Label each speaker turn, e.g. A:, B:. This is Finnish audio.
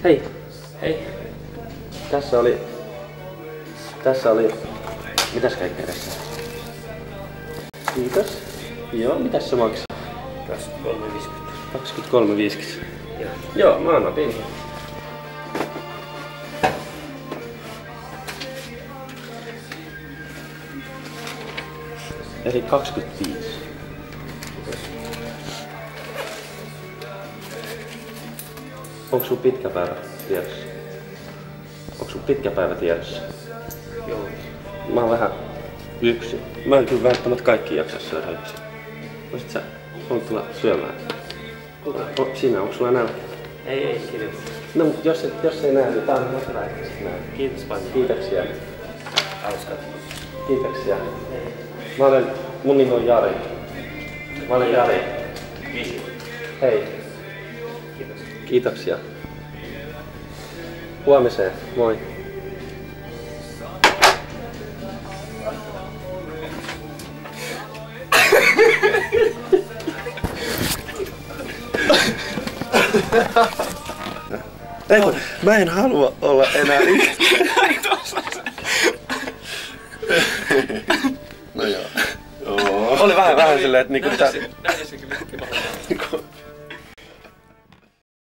A: Hei! Hei! Tässä oli... Mitäs kaikkea tässä? Kiitos. Joo, mitäs se maksaa? 23,50. 23,50. Joo, mä annan pilhin. Eli 25. Onko sun pitkä päivä tiedossa? Onko sun pitkä päivä tiedossa?
B: Joo.
A: Mä oon vähän yksin. Mä en kyllä välttämättä kaikki jaksa syödä yksin. Voisit sä tulla syömään? Siinä, onko sulla nälkä?
B: Ei, kiitos.
A: No, jos ei näe, niin tää on hyvä, että sit näe.
B: Kiitos paljon.
A: Kiitoksia.
B: Hauska.
A: Kiitoksia. Mun nimi on Jari. Mä olen Jari. Hei.
B: Kiitos.
A: Kiitoksia. Huomiseen. Moi. Ei kun, mä en halua olla enää yksin. No joo. Oli vähän silleen, että niinku tää...